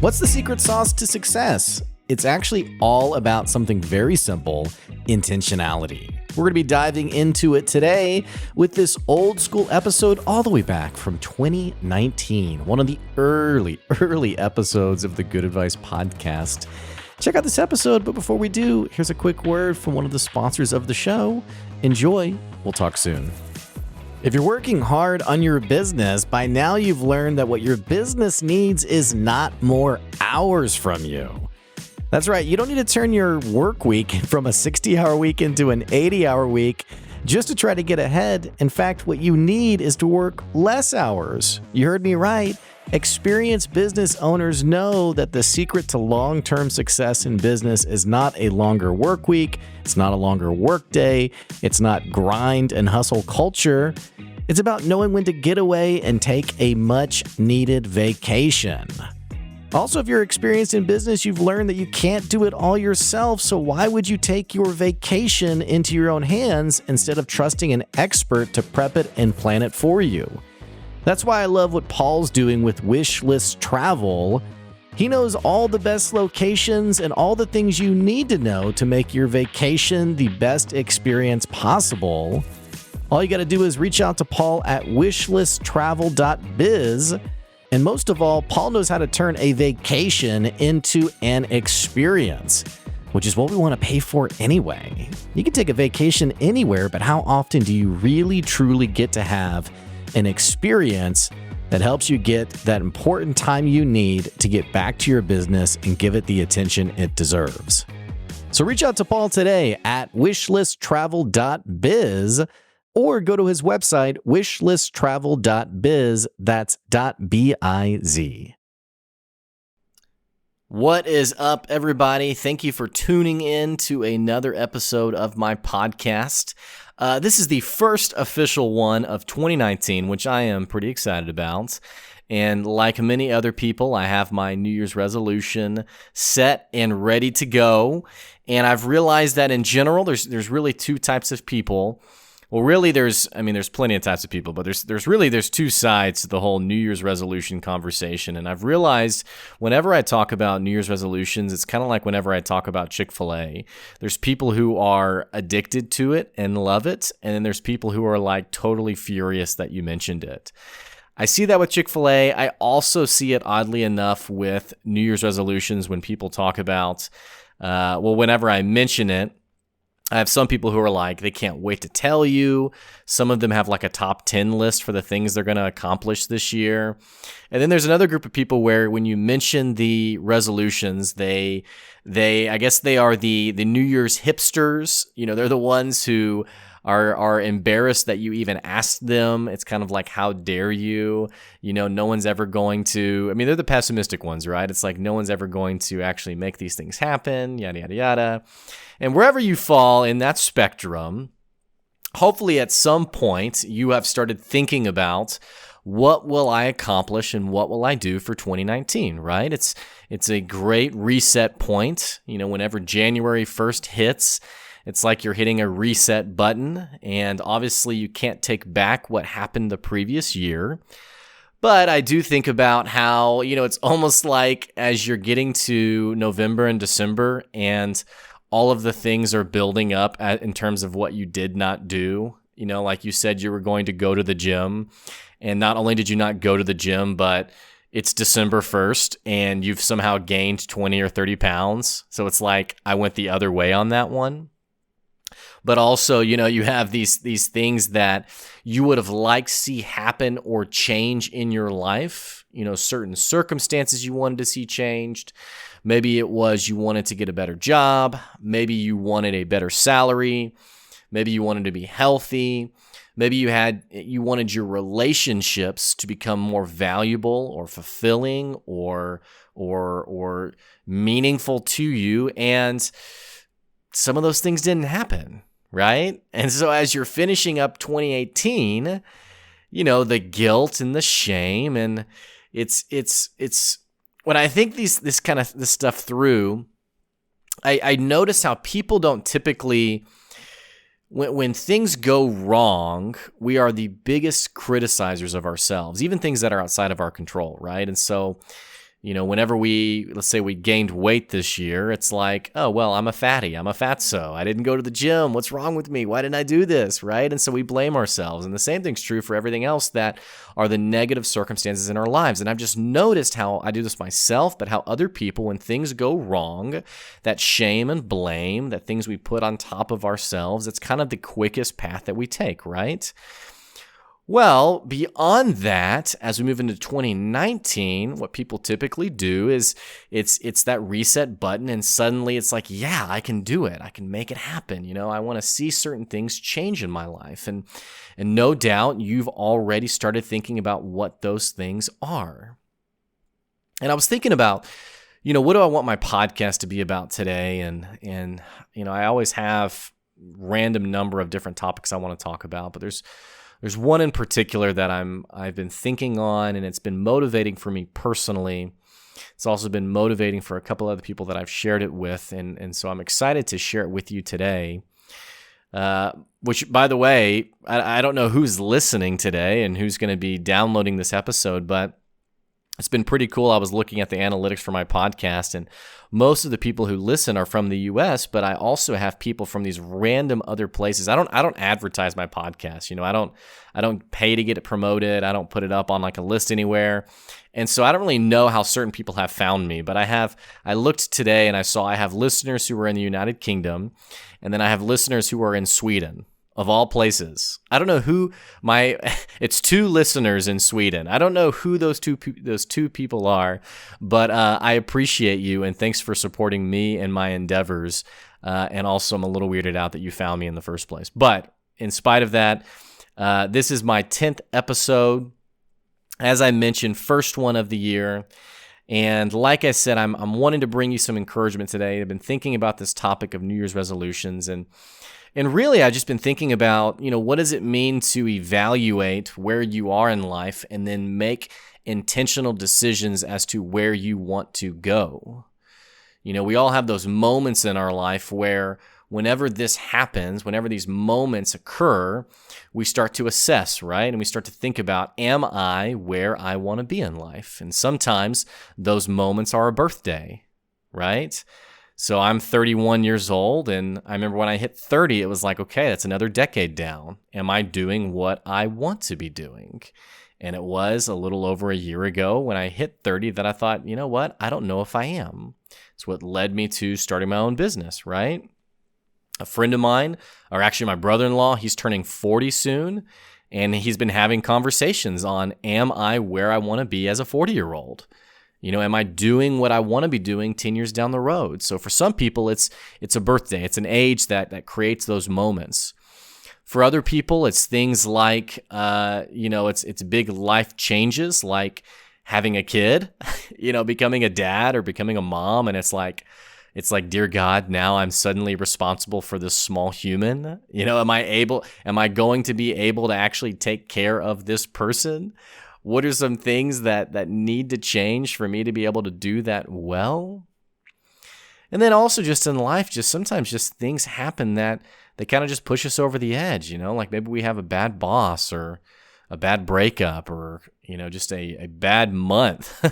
What's the secret sauce to success? It's actually all about something very simple, intentionality. We're going to be diving into it today with this old school episode all the way back from 2019, one of the early episodes of the Good Advice podcast. Check out this episode, but before we do, here's a quick word from one of the sponsors of the show. Enjoy. We'll talk soon. If you're working hard on your business, by now you've learned that what your business needs is not more hours from you. That's right, you don't need to turn your work week from a 60-hour week into an 80-hour week just to try to get ahead. In fact, what you need is to work less hours. You heard me right. Experienced business owners know that the secret to long-term success in business is not a longer work week, it's not a longer work day, it's not grind and hustle culture. It's about knowing when to get away and take a much-needed vacation. Also, if you're experienced in business, you've learned that you can't do it all yourself, so why would you take your vacation into your own hands instead of trusting an expert to prep it and plan it for you? That's why I love what Paul's doing with Wishlist Travel. He knows all the best locations and all the things you need to know to make your vacation the best experience possible. All you got to do is reach out to Paul at wishlisttravel.biz. And most of all, Paul knows how to turn a vacation into an experience, which is what we want to pay for anyway. You can take a vacation anywhere, but how often do you really, truly get to have an experience that helps you get that important time you need to get back to your business and give it the attention it deserves? So reach out to Paul today at wishlisttravel.biz or go to his website, wishlisttravel.biz. That's .biz. What is up, everybody? Thank you for tuning in to another episode of my podcast. This is the first official one of 2019, which I am pretty excited about. And like many other people, I have my New Year's resolution set and ready to go. And I've realized that in general, there's really two types of people. Well, really, there's plenty of types of people, but there's two sides to the whole New Year's resolution conversation. And I've realized whenever I talk about New Year's resolutions, it's kind of like whenever I talk about Chick-fil-A. There's people who are addicted to it and love it, and then there's people who are like totally furious that you mentioned it. I see that with Chick-fil-A. I also see it, oddly enough, with New Year's resolutions when people talk about, whenever I mention it, I have some people who are like, they can't wait to tell you. Some of them have like a top 10 list for the things they're going to accomplish this year. And then there's another group of people where when you mention the resolutions, I guess they are the New Year's hipsters. You know, they're the ones who are embarrassed that you even asked them. It's kind of like, how dare you? You know, no one's ever going to, they're the pessimistic ones, right? It's like no one's ever going to actually make these things happen, yada, yada, yada. And wherever you fall in that spectrum, hopefully at some point you have started thinking about, what will I accomplish and what will I do for 2019, right? It's a great reset point. You know, whenever January 1st hits, it's like you're hitting a reset button, and obviously you can't take back what happened the previous year. But I do think about how, you know, it's almost like as you're getting to November and December and all of the things are building up in terms of what you did not do. You know, like you said, you were going to go to the gym, and not only did you not go to the gym, but it's December 1st and you've somehow gained 20 or 30 pounds. So it's like I went the other way on that one. But also, you know, you have these things that you would have liked to see happen or change in your life. You know, certain circumstances you wanted to see changed. Maybe it was you wanted to get a better job. Maybe you wanted a better salary. Maybe you wanted to be healthy. Maybe you wanted your relationships to become more valuable or fulfilling or meaningful to you. And some of those things didn't happen, right? And so as you're finishing up 2018, you know, the guilt and the shame, and it's when I think this stuff through, I notice how people don't typically, when things go wrong, we are the biggest criticizers of ourselves, even things that are outside of our control, right? And so Whenever let's say we gained weight this year, it's like, oh, well, I'm a fatty. I'm a fatso. I didn't go to the gym. What's wrong with me? Why didn't I do this? Right? And so we blame ourselves. And the same thing's true for everything else that are the negative circumstances in our lives. And I've just noticed how I do this myself, but how other people, when things go wrong, that shame and blame, that things we put on top of ourselves, it's kind of the quickest path that we take, right? Well, beyond that, as we move into 2019, what people typically do is it's that reset button, and suddenly it's like, yeah, I can do it. I can make it happen. I want to see certain things change in my life. And no doubt you've already started thinking about what those things are. And I was thinking about, what do I want my podcast to be about today? And I always have random number of different topics I want to talk about, but there's one in particular that I've been thinking on, and it's been motivating for me personally. It's also been motivating for a couple other people that I've shared it with, and so I'm excited to share it with you today. Which, by the way, I don't know who's listening today and who's going to be downloading this episode, but it's been pretty cool. I was looking at the analytics for my podcast, and most of the people who listen are from the U.S., but I also have people from these random other places. I don't advertise my podcast. I don't pay to get it promoted. I don't put it up on like a list anywhere. And so I don't really know how certain people have found me, but I looked today and I saw I have listeners who are in the United Kingdom, and then I have listeners who are in Sweden. Of all places. I don't know who it's 2 listeners in Sweden. I don't know who those two people are, but I appreciate you, and thanks for supporting me and my endeavors. And also, I'm a little weirded out that you found me in the first place. But in spite of that, this is my 10th episode. As I mentioned, first one of the year. And like I said, I'm wanting to bring you some encouragement today. I've been thinking about this topic of New Year's resolutions, and really, I've just been thinking about, what does it mean to evaluate where you are in life and then make intentional decisions as to where you want to go. We all have those moments in our life where whenever this happens, whenever these moments occur, we start to assess, right? And we start to think about, am I where I want to be in life? And sometimes those moments are a birthday, right? So I'm 31 years old, and I remember when I hit 30, it was like, okay, that's another decade down. Am I doing what I want to be doing? And it was a little over a year ago when I hit 30 that I thought, you know what? I don't know if I am. It's what led me to starting my own business, right? A friend of mine, or actually my brother-in-law, he's turning 40 soon, and he's been having conversations on, am I where I want to be as a 40-year-old? Am I doing what I want to be doing 10 years down the road? So for some people, it's a birthday. It's an age that creates those moments. For other people, it's things like, it's big life changes, like having a kid, becoming a dad or becoming a mom. And it's like, dear God, now I'm suddenly responsible for this small human. Am I going to be able to actually take care of this person? What are some things that need to change for me to be able to do that well? And then also just in life, sometimes things happen that they kind of just push us over the edge, like maybe we have a bad boss or a bad breakup or, just a bad month,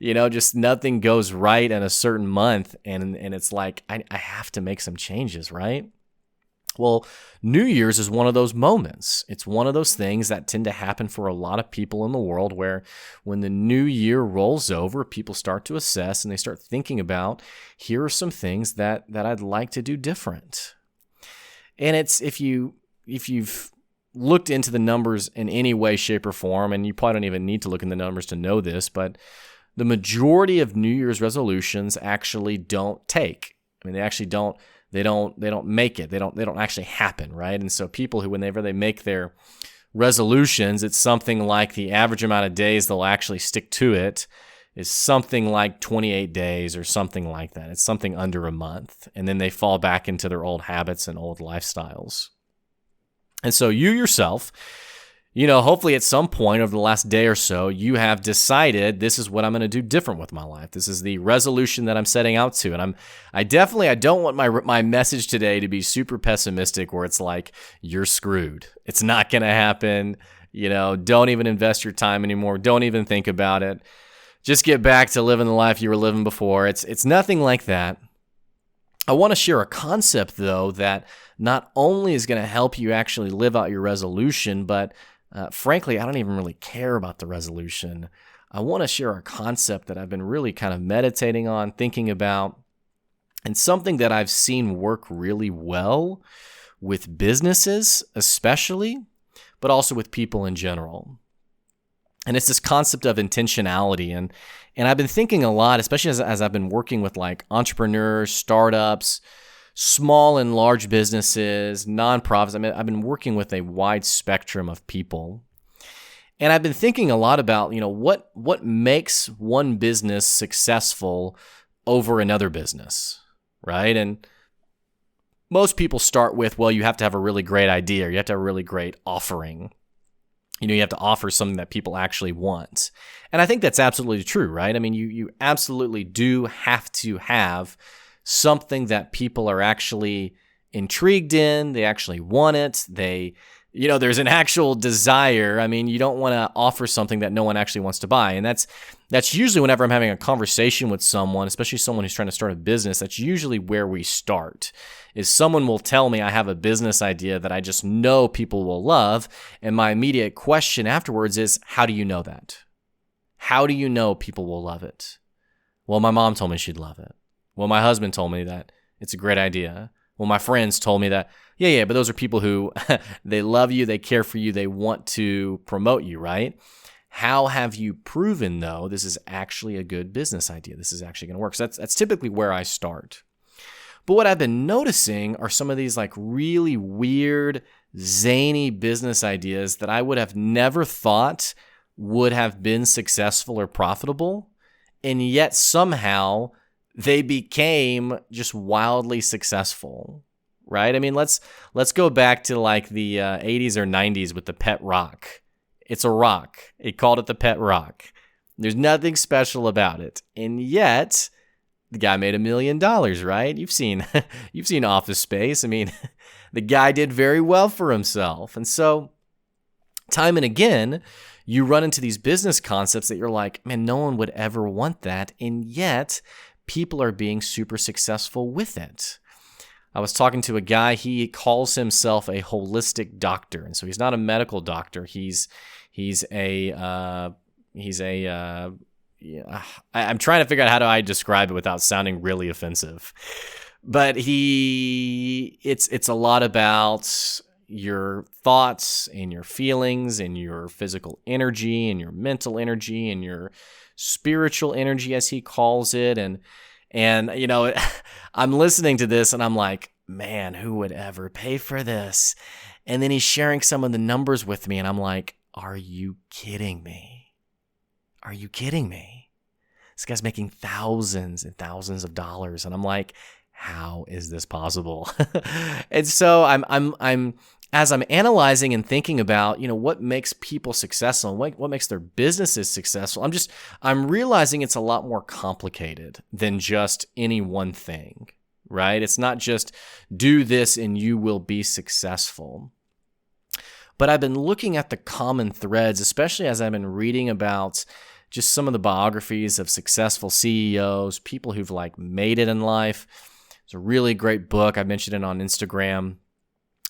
just nothing goes right in a certain month. And it's like, I have to make some changes, right? Well, New Year's is one of those moments. It's one of those things that tend to happen for a lot of people in the world where when the new year rolls over, people start to assess and they start thinking about, here are some things that I'd like to do different. And it's if you've looked into the numbers in any way, shape, or form, and you probably don't even need to look in the numbers to know this, but the majority of New Year's resolutions actually don't take. They actually don't. They don't make it. They don't actually happen, right? And so people who, whenever they make their resolutions, it's something like the average amount of days they'll actually stick to it is something like 28 days or something like that. It's something under a month. And then they fall back into their old habits and old lifestyles. And so you yourself, hopefully at some point over the last day or so, you have decided this is what I'm going to do different with my life. This is the resolution that I'm setting out to. And I don't want my message today to be super pessimistic where it's like, you're screwed. It's not going to happen. Don't even invest your time anymore. Don't even think about it. just get back to living the life you were living before. It's nothing like that. I want to share a concept, though, that not only is going to help you actually live out your resolution, but frankly, I don't even really care about the resolution. I want to share a concept that I've been really kind of meditating on, thinking about, and something that I've seen work really well with businesses especially, but also with people in general. And it's this concept of intentionality. And I've been thinking a lot, especially as I've been working with like entrepreneurs, startups, small and large businesses, nonprofits. I mean, I've been working with a wide spectrum of people. And I've been thinking a lot about, what makes one business successful over another business, right? And most people start with, well, you have to have a really great idea, or you have to have a really great offering. You have to offer something that people actually want. And I think that's absolutely true, right? I mean, you absolutely do have to have something that people are actually intrigued in. They actually want it. There's an actual desire. I mean, you don't want to offer something that no one actually wants to buy. And that's usually whenever I'm having a conversation with someone, especially someone who's trying to start a business, that's usually where we start. Is someone will tell me I have a business idea that I just know people will love. And my immediate question afterwards is, how do you know that? How do you know people will love it? Well, my mom told me she'd love it. Well, my husband told me that it's a great idea. Well, my friends told me that, yeah, but those are people who, they love you, they care for you, they want to promote you, right? How have you proven, though, this is actually a good business idea? This is actually going to work. So that's typically where I start. But what I've been noticing are some of these like really weird, zany business ideas that I would have never thought would have been successful or profitable, and yet somehow they became just wildly successful, right? I mean, let's go back to like the 80s or 90s with the pet rock. It's a rock. He called it the pet rock. There's nothing special about it, and yet the guy made $1 million, right? You've seen Office Space. I mean, the guy did very well for himself, and so time and again, you run into these business concepts that you're like, man, no one would ever want that, and yet people are being super successful with it. I was talking to a guy, he calls himself a holistic doctor. And so he's not a medical doctor. I'm trying to figure out how do I describe it without sounding really offensive. But it's a lot about your thoughts and your feelings and your physical energy and your mental energy and your spiritual energy, as he calls it. And I'm listening to this and I'm like, man, who would ever pay for this? And then he's sharing some of the numbers with me and I'm like, are you kidding me? Are you kidding me? This guy's making thousands and thousands of dollars. And I'm like, how is this possible? And so I'm as I'm analyzing and thinking about, what makes people successful and what makes their businesses successful, I'm realizing it's a lot more complicated than just any one thing, right? It's not just do this and you will be successful. But I've been looking at the common threads, especially as I've been reading about just some of the biographies of successful CEOs, people who've like made it in life. It's a really great book. I mentioned it on Instagram.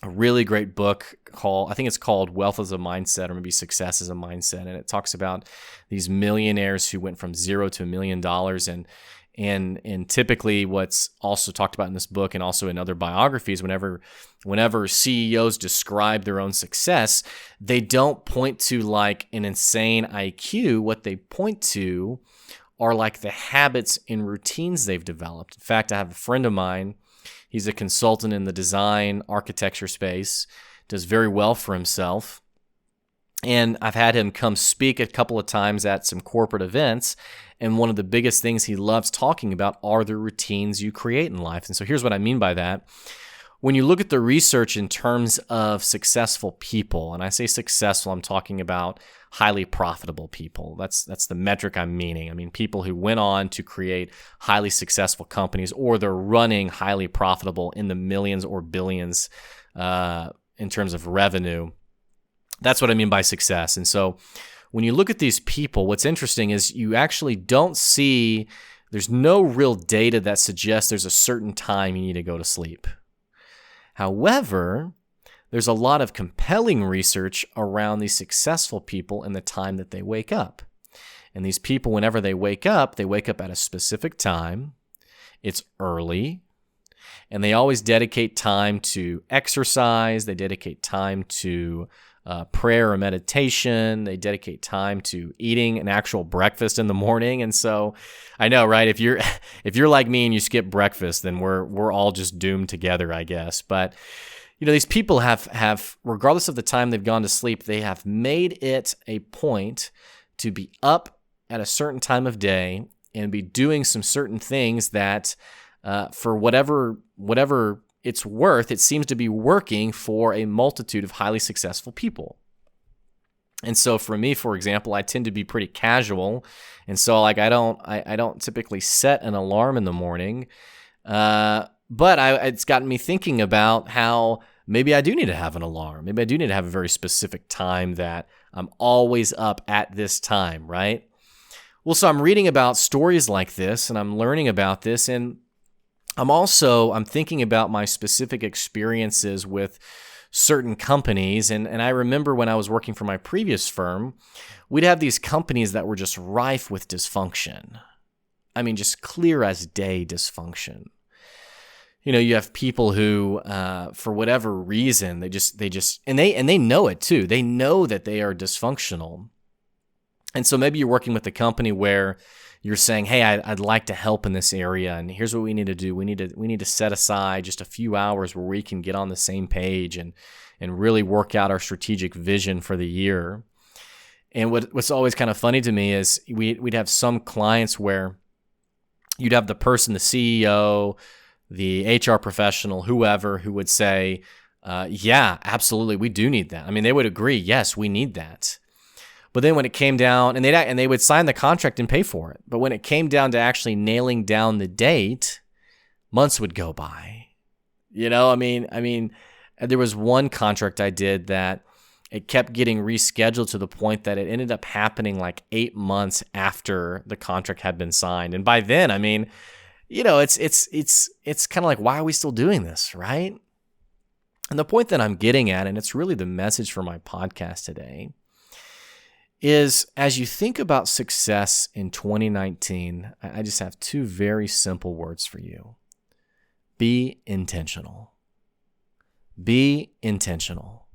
A really great book I think it's called Wealth as a Mindset, or maybe Success as a Mindset. And it talks about these millionaires who went from zero to $1 million. And typically what's also talked about in this book and also in other biographies, whenever CEOs describe their own success, they don't point to like an insane IQ. What they point to are like the habits and routines they've developed. In fact, I have a friend of mine. He's a consultant in the design architecture space, does very well for himself. And I've had him come speak a couple of times at some corporate events. And one of the biggest things he loves talking about are the routines you create in life. And so here's what I mean by that. When you look at the research in terms of successful people, and I say successful, I'm talking about highly profitable people. That's the metric I'm meaning. I mean, people who went on to create highly successful companies, or they're running highly profitable in the millions or billions in terms of revenue. That's what I mean by success. And so when you look at these people, what's interesting is you actually don't see, there's no real data that suggests there's a certain time you need to go to sleep. However, there's a lot of compelling research around these successful people and the time that they wake up. And these people, whenever they wake up at a specific time. It's early. And they always dedicate time to exercise. They dedicate time to prayer or meditation. They dedicate time to eating an actual breakfast in the morning. And so I know, right? If you're like me and you skip breakfast, then we're all just doomed together, I guess. But these people have, regardless of the time they've gone to sleep, they have made it a point to be up at a certain time of day and be doing some certain things that, for whatever it's worth, it seems to be working for a multitude of highly successful people. And so for me, for example, I tend to be pretty casual. And so I don't typically set an alarm in the morning. But it's gotten me thinking about how maybe I do need to have an alarm. Maybe I do need to have a very specific time that I'm always up at this time, right? Well, so I'm reading about stories like this and I'm learning about this, and I'm thinking about my specific experiences with certain companies. And I remember when I was working for my previous firm, we'd have these companies that were just rife with dysfunction. I mean, just clear as day dysfunction. You have people who, for whatever reason, they know it too. They know that they are dysfunctional. And so maybe you're working with a company where you're saying, hey, I'd like to help in this area, and here's what we need to do. We need to set aside just a few hours where we can get on the same page and really work out our strategic vision for the year. And what's always kind of funny to me is we'd have some clients where you'd have the person, the CEO, the HR professional, whoever, who would say, yeah, absolutely, we do need that. I mean, they would agree, yes, we need that. But then when it came down, and they would sign the contract and pay for it. But when it came down to actually nailing down the date, months would go by. I mean, there was one contract I did that it kept getting rescheduled to the point that it ended up happening like 8 months after the contract had been signed. And by then, I mean, it's kind of like, why are we still doing this, right? And the point that I'm getting at, and it's really the message for my podcast today, is as you think about success in 2019, I just have two very simple words for you. Be intentional. Be intentional.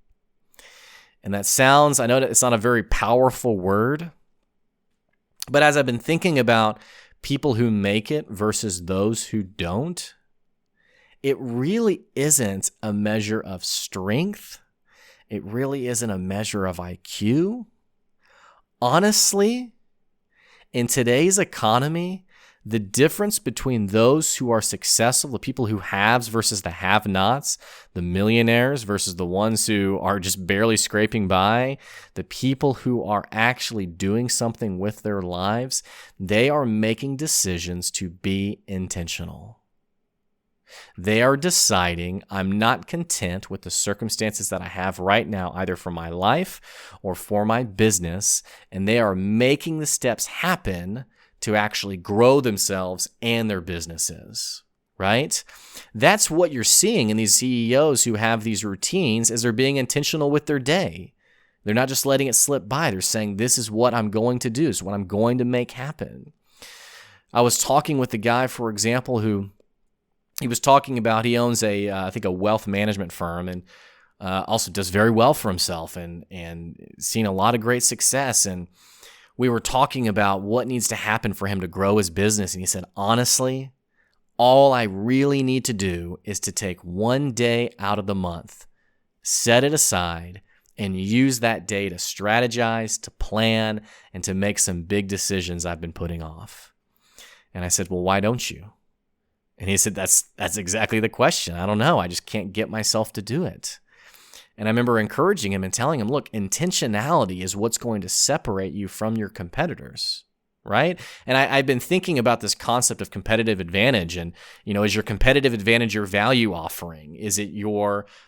And that sounds, I know that it's not a very powerful word, but as I've been thinking about people who make it versus those who don't, it really isn't a measure of strength. It really isn't a measure of IQ. Honestly, in today's economy, the difference between those who are successful, the people who haves versus the have-nots, the millionaires versus the ones who are just barely scraping by, the people who are actually doing something with their lives, they are making decisions to be intentional. They are deciding, I'm not content with the circumstances that I have right now, either for my life or for my business, and they are making the steps happen to actually grow themselves and their businesses, right? That's what you're seeing in these CEOs who have these routines, as they're being intentional with their day. They're not just letting it slip by. They're saying, this is what I'm going to do. This is what I'm going to make happen. I was talking with a guy, for example, who he was talking about, he owns I think a wealth management firm, and also does very well for himself and seen a lot of great success. And we were talking about what needs to happen for him to grow his business. And he said, honestly, all I really need to do is to take one day out of the month, set it aside, and use that day to strategize, to plan, and to make some big decisions I've been putting off. And I said, well, why don't you? And he said, that's exactly the question. I don't know. I just can't get myself to do it. And I remember encouraging him and telling him, look, intentionality is what's going to separate you from your competitors. right? And I've been thinking about this concept of competitive advantage. And, is your competitive advantage your value offering? Is it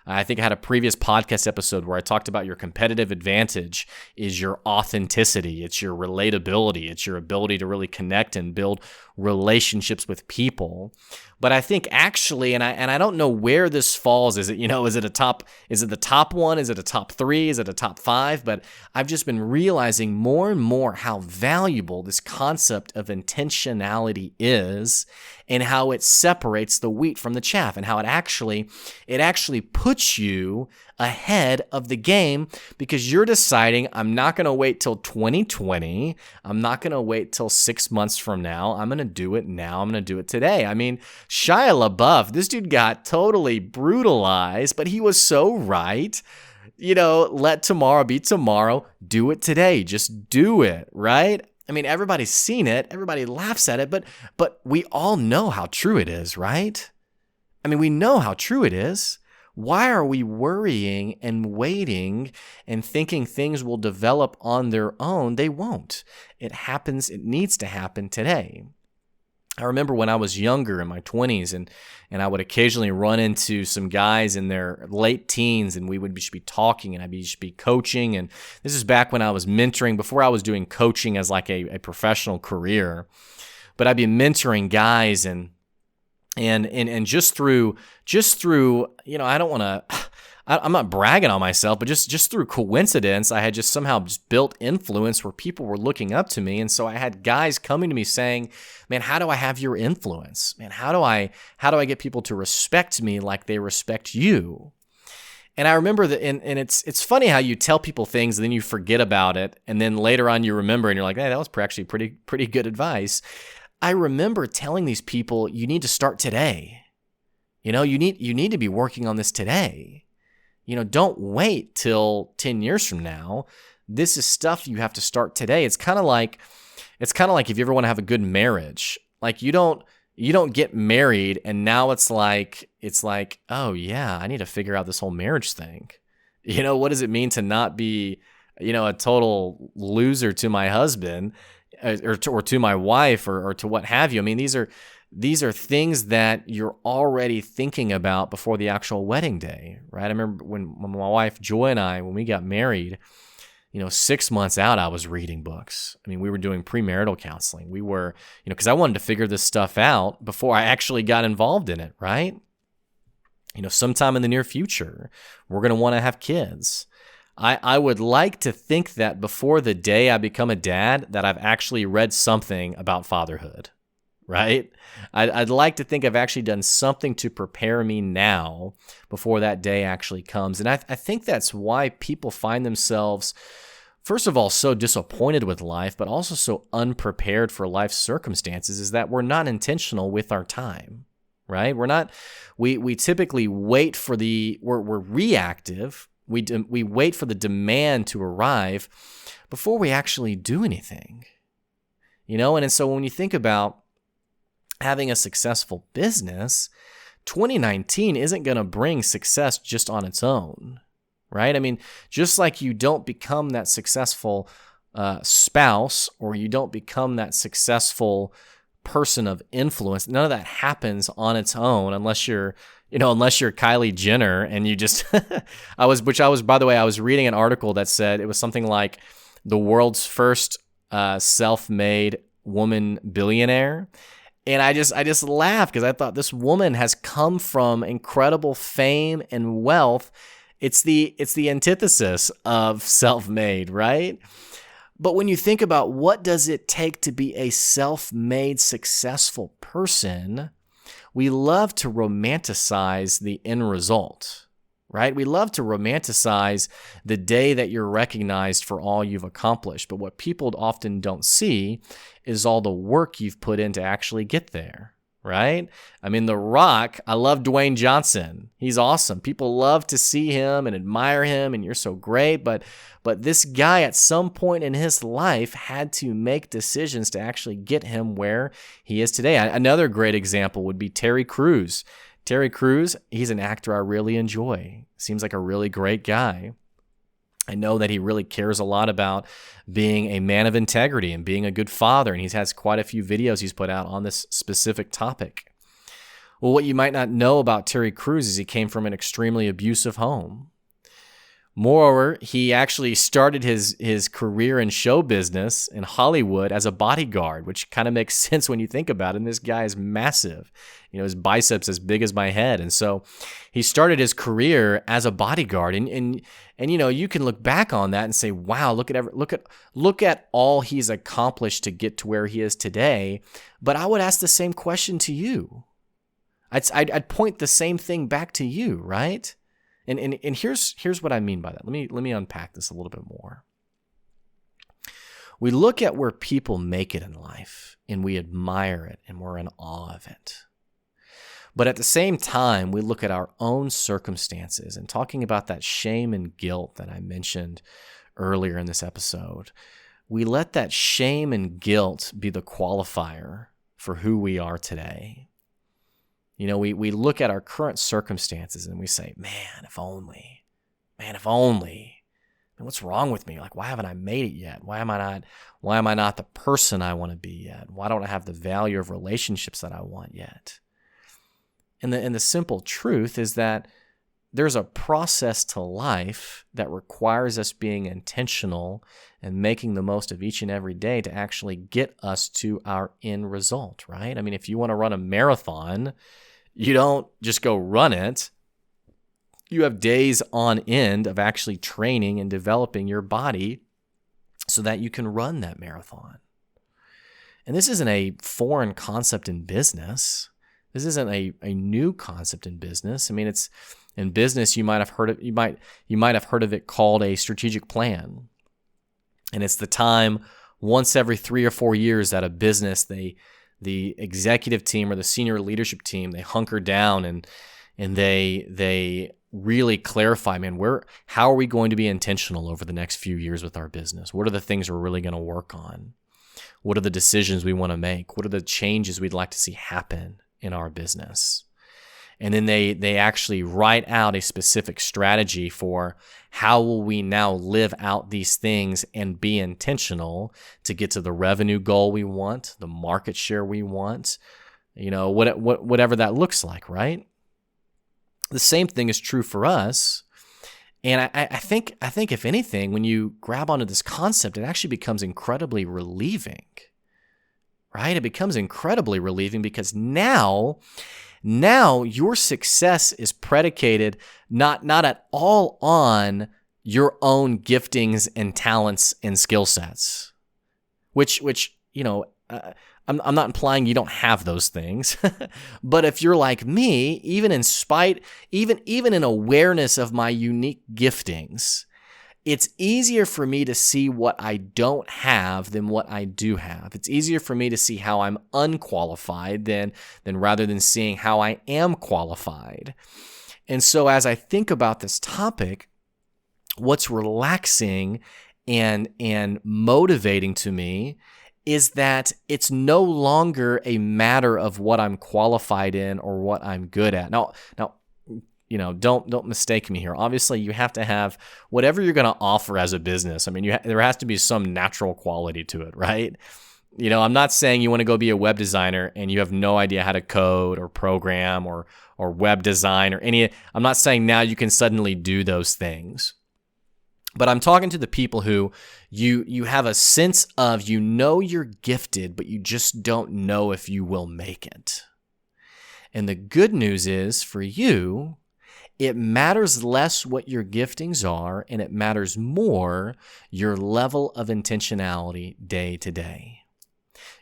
I think I had a previous podcast episode where I talked about your competitive advantage is your authenticity. It's your relatability. It's your ability to really connect and build relationships with people. But I think actually, and I don't know where this falls. Is it the top one? Is it a top 3? Is it a top 5? But I've just been realizing more and more how valuable this concept of intentionality is, and how it separates the wheat from the chaff, and how it actually puts you ahead of the game, because you're deciding, I'm not going to wait till 2020. I'm not going to wait till 6 months from now. I'm going to do it now. I'm going to do it today. I mean, Shia LaBeouf, this dude got totally brutalized, but he was so right. Let tomorrow be tomorrow. Do it today. Just do it, right? I mean, everybody's seen it. Everybody laughs at it, but we all know how true it is, right? I mean, we know how true it is. Why are we worrying and waiting and thinking things will develop on their own? They won't. It happens. It needs to happen today. I remember when I was younger in my 20s, and I would occasionally run into some guys in their late teens, and we would just be talking, and I'd just be coaching. And this is back when I was mentoring, before I was doing coaching as like a professional career. But I'd be mentoring guys, and just through I don't want to, I'm not bragging on myself, but just through coincidence, I had just somehow just built influence where people were looking up to me. And so I had guys coming to me saying, man, how do I have your influence? Man, how do I get people to respect me like they respect you? And I remember that, and it's funny how you tell people things and then you forget about it, and then later on you remember and you're like, hey, that was actually pretty good advice. I remember telling these people, you need to start today. You need to be working on this today. Don't wait till 10 years from now. This is stuff you have to start today. It's kind of like if you ever want to have a good marriage. Like you don't get married and now it's like, oh yeah, I need to figure out this whole marriage thing. What does it mean to not be, a total loser to my husband or to my wife or to what have you? I mean, these are things that you're already thinking about before the actual wedding day, right? I remember when my wife Joy and I, when we got married, 6 months out, I was reading books. I mean, we were doing premarital counseling. We were, because I wanted to figure this stuff out before I actually got involved in it, right? Sometime in the near future, we're going to want to have kids. I would like to think that before the day I become a dad, that I've actually read something about fatherhood, right? I'd like to think I've actually done something to prepare me now before that day actually comes. And I think that's why people find themselves, first of all, so disappointed with life, but also so unprepared for life's circumstances, is that we're not intentional with our time, right? We typically wait for we're reactive. We wait for the demand to arrive before we actually do anything, and so when you think about having a successful business, 2019 isn't going to bring success just on its own, right? I mean, just like you don't become that successful spouse, or you don't become that successful person of influence, none of that happens on its own unless you're Kylie Jenner and you just, I was reading an article that said it was something like the world's first self-made woman billionaire. And I just laughed because I thought this woman has come from incredible fame and wealth. It's the antithesis of self-made, right? But when you think about what does it take to be a self-made successful person, we love to romanticize the end result, right? We love to romanticize the day that you're recognized for all you've accomplished. But what people often don't see is all the work you've put in to actually get there, right? I mean, The Rock, I love Dwayne Johnson. He's awesome. People love to see him and admire him, and you're so great. But this guy at some point in his life had to make decisions to actually get him where he is today. Another great example would be Terry Crews. Terry Crews, he's an actor I really enjoy. Seems like a really great guy. I know that he really cares a lot about being a man of integrity and being a good father, and he has quite a few videos he's put out on this specific topic. Well, what you might not know about Terry Crews is he came from an extremely abusive home. Moreover, he actually started his career in show business in Hollywood as a bodyguard, which kind of makes sense when you think about it. And this guy is massive. His biceps as big as my head. And so he started his career as a bodyguard. And you can look back on that and say, wow, look at all he's accomplished to get to where he is today. But I would ask the same question to you. I'd point the same thing back to you, right? And here's what I mean by that. Let me unpack this a little bit more. We look at where people make it in life, and we admire it, and we're in awe of it. But at the same time, we look at our own circumstances, and talking about that shame and guilt that I mentioned earlier in this episode, we let that shame and guilt be the qualifier for who we are today. We look at our current circumstances and we say, man, if only, what's wrong with me? Like, why haven't I made it yet? Why am I not the person I want to be yet? Why don't I have the value of relationships that I want yet? And the simple truth is that there's a process to life that requires us being intentional and making the most of each and every day to actually get us to our end result, right? I mean, if you want to run a marathon, you don't just go run it. You have days on end of actually training and developing your body so that you can run that marathon. And this isn't a foreign concept in business. This isn't a new concept in business. I mean, it's in business you might have heard of it called a strategic plan. And it's the time once every 3 or 4 years that a business, the executive team or the senior leadership team, they hunker down and they really clarify, man, how are we going to be intentional over the next few years with our business? What are the things we're really going to work on? What are the decisions we want to make? What are the changes we'd like to see happen in our business? And then they actually write out a specific strategy for how will we now live out these things and be intentional to get to the revenue goal we want, the market share we want, whatever that looks like, right? The same thing is true for us. And I think if anything, when you grab onto this concept, it actually becomes incredibly relieving, right? It becomes incredibly relieving because now your success is predicated not at all on your own giftings and talents and skill sets, which I'm not implying you don't have those things, but if you're like me, even in awareness of my unique giftings, it's easier for me to see what I don't have than what I do have. It's easier for me to see how I'm unqualified than rather than seeing how I am qualified. And so as I think about this topic, what's relaxing and motivating to me is that it's no longer a matter of what I'm qualified in or what I'm good at. Now, don't mistake me here. Obviously, you have to have whatever you're going to offer as a business. I mean, there has to be some natural quality to it, right? I'm not saying you want to go be a web designer and you have no idea how to code or program or web design or any. I'm not saying now you can suddenly do those things. But I'm talking to the people who you have a sense of, you're gifted, but you just don't know if you will make it. And the good news is for you, it matters less what your giftings are, and it matters more your level of intentionality day to day.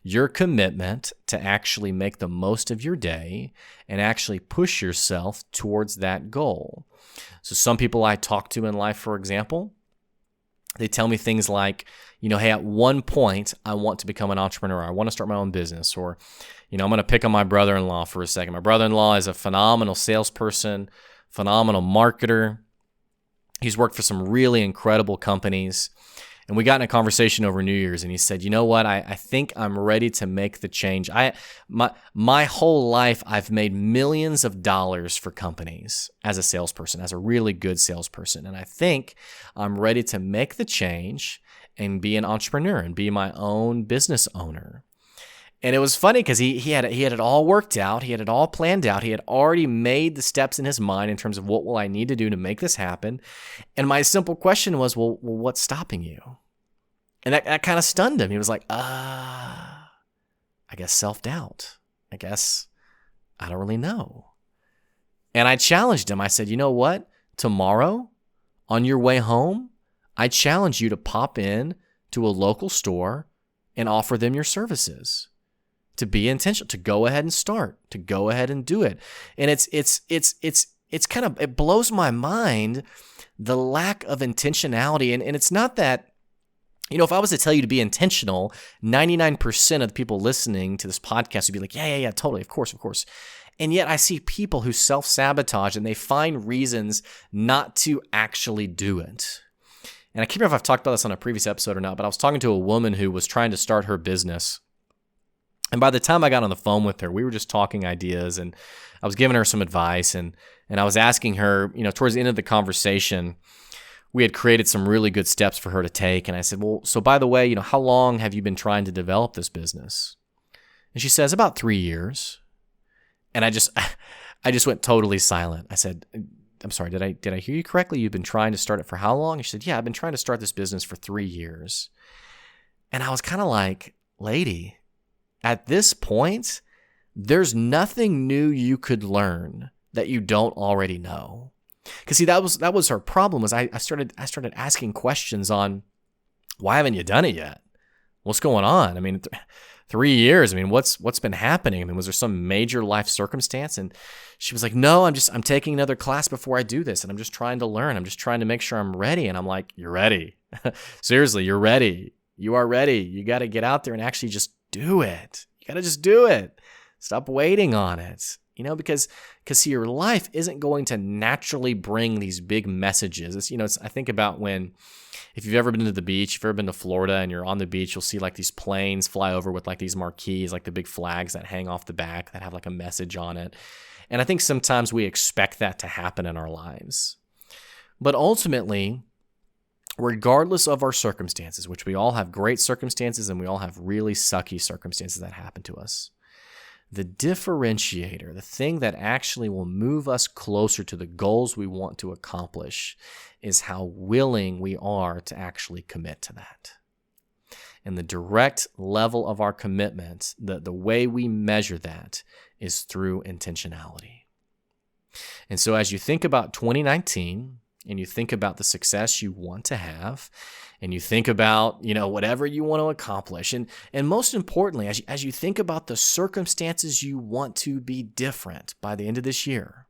Your commitment to actually make the most of your day and actually push yourself towards that goal. So some people I talk to in life, for example, they tell me things like, hey, at one point, I want to become an entrepreneur. I want to start my own business. Or, I'm going to pick on my brother-in-law for a second. My brother-in-law is a phenomenal salesperson, phenomenal marketer. He's worked for some really incredible companies. And we got in a conversation over New Year's, and he said, you know what, I think I'm ready to make the change. My whole life, I've made millions of dollars for companies as a salesperson, as a really good salesperson. And I think I'm ready to make the change and be an entrepreneur and be my own business owner. And it was funny because he had it all worked out. He had it all planned out. He had already made the steps in his mind in terms of what will I need to do to make this happen. And my simple question was, well what's stopping you? And that kind of stunned him. He was like, I guess self-doubt. I guess I don't really know. And I challenged him. I said, you know what? Tomorrow on your way home, I challenge you to pop in to a local store and offer them your services. To be intentional, to go ahead and start, to go ahead and do it. And it's kind of, it blows my mind, the lack of intentionality. And it's not that, if I was to tell you to be intentional, 99% of the people listening to this podcast would be like, yeah, totally, of course. And yet I see people who self-sabotage and they find reasons not to actually do it. And I can't remember if I've talked about this on a previous episode or not, but I was talking to a woman who was trying to start her business. And by the time I got on the phone with her, we were just talking ideas, and I was giving her some advice, and I was asking her, towards the end of the conversation, we had created some really good steps for her to take. And I said, well, so by the way, how long have you been trying to develop this business? And she says, about 3 years. And I just went totally silent. I said, I'm sorry, did I hear you correctly? You've been trying to start it for how long? And she said, yeah, I've been trying to start this business for 3 years. And I was kind of like, lady, at this point, there's nothing new you could learn that you don't already know. Because see, that was her problem. Was I started asking questions on, why haven't you done it yet? What's going on? I mean, 3 years. I mean, what's been happening? I mean, was there some major life circumstance? And she was like, no, I'm taking another class before I do this, and I'm just trying to learn. I'm just trying to make sure I'm ready. And I'm like, you're ready. Seriously, you're ready. You are ready. You got to get out there and actually just do it. You got to just do it. Stop waiting on it. Because see, your life isn't going to naturally bring these big messages. I think about if you've ever been to the beach, if you've ever been to Florida and you're on the beach, you'll see like these planes fly over with like these marquees, like the big flags that hang off the back that have like a message on it. And I think sometimes we expect that to happen in our lives. But ultimately, regardless of our circumstances, which we all have great circumstances and we all have really sucky circumstances that happen to us, the differentiator, the thing that actually will move us closer to the goals we want to accomplish, is how willing we are to actually commit to that. And the direct level of our commitment, the way we measure that, is through intentionality. And so as you think about 2019, and you think about the success you want to have, and you think about, whatever you want to accomplish, and most importantly, as you think about the circumstances you want to be different by the end of this year,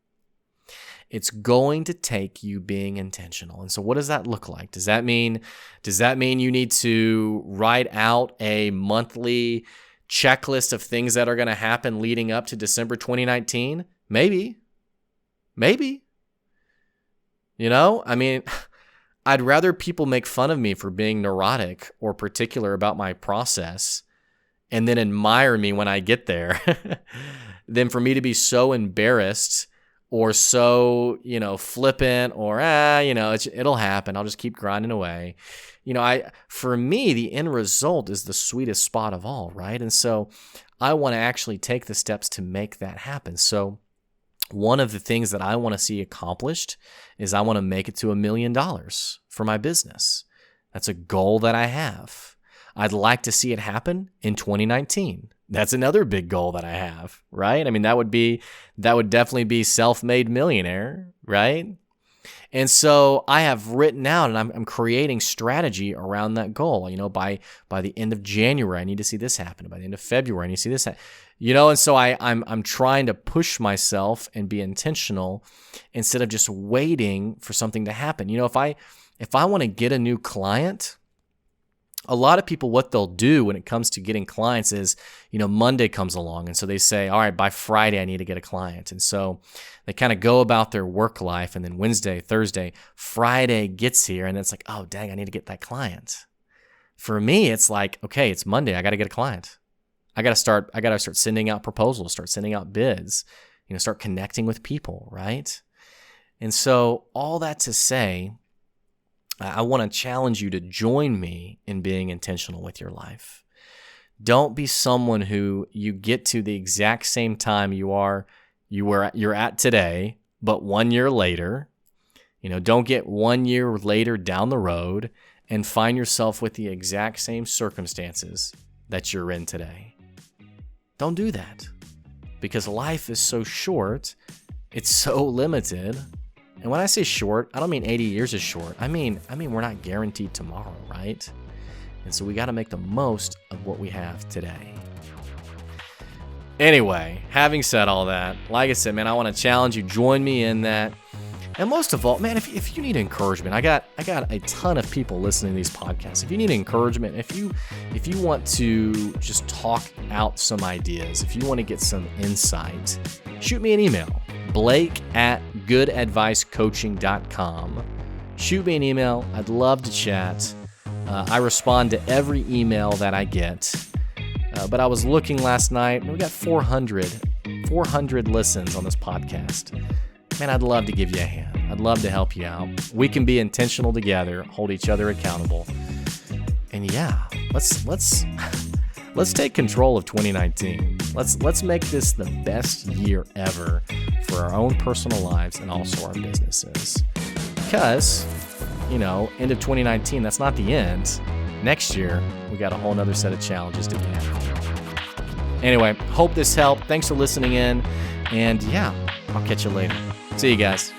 it's going to take you being intentional. And so what does that look like? Does that mean you need to write out a monthly checklist of things that are going to happen leading up to December 2019? Maybe. I'd rather people make fun of me for being neurotic or particular about my process and then admire me when I get there than for me to be so embarrassed or so, flippant or, it'll happen. I'll just keep grinding away. For me, the end result is the sweetest spot of all, right? And so I want to actually take the steps to make that happen. So one of the things that I want to see accomplished is I want to make it to $1 million for my business. That's a goal that I have. I'd like to see it happen in 2019. That's another big goal that I have, right? I mean, that would definitely be self-made millionaire, right? And so I have written out and I'm creating strategy around that goal. By the end of January, I need to see this happen. By the end of February, I need to see this happen. And so I'm trying to push myself and be intentional instead of just waiting for something to happen. If I want to get a new client, a lot of people, what they'll do when it comes to getting clients is, Monday comes along. And so they say, all right, by Friday, I need to get a client. And so they kind of go about their work life. And then Wednesday, Thursday, Friday gets here. And it's like, oh, dang, I need to get that client. For me, it's like, okay, it's Monday. I got to get a client. I got to start sending out proposals, start sending out bids, start connecting with people, right? And so all that to say, I want to challenge you to join me in being intentional with your life. Don't be someone who you get to the exact same time you're at today, but 1 year later. Don't get 1 year later down the road and find yourself with the exact same circumstances that you're in today. Don't do that, because life is so short. It's so limited. And when I say short, I don't mean 80 years is short. I mean we're not guaranteed tomorrow, right? And so we got to make the most of what we have today. Anyway, having said all that, like I said, man, I want to challenge you. Join me in that. And most of all, man, if you need encouragement, I got a ton of people listening to these podcasts. If you need encouragement, if you want to just talk out some ideas, if you want to get some insight, shoot me an email, blake@goodadvicecoaching.com. Shoot me an email. I'd love to chat. I respond to every email that I get. But I was looking last night, and we got 400 listens on this podcast. Man, I'd love to give you a hand. I'd love to help you out. We can be intentional together, hold each other accountable. And yeah, let's take control of 2019. Let's make this the best year ever for our own personal lives and also our businesses. Because, end of 2019, that's not the end. Next year, we got a whole nother set of challenges to get. Anyway, hope this helped. Thanks for listening in. And yeah, I'll catch you later. See you guys.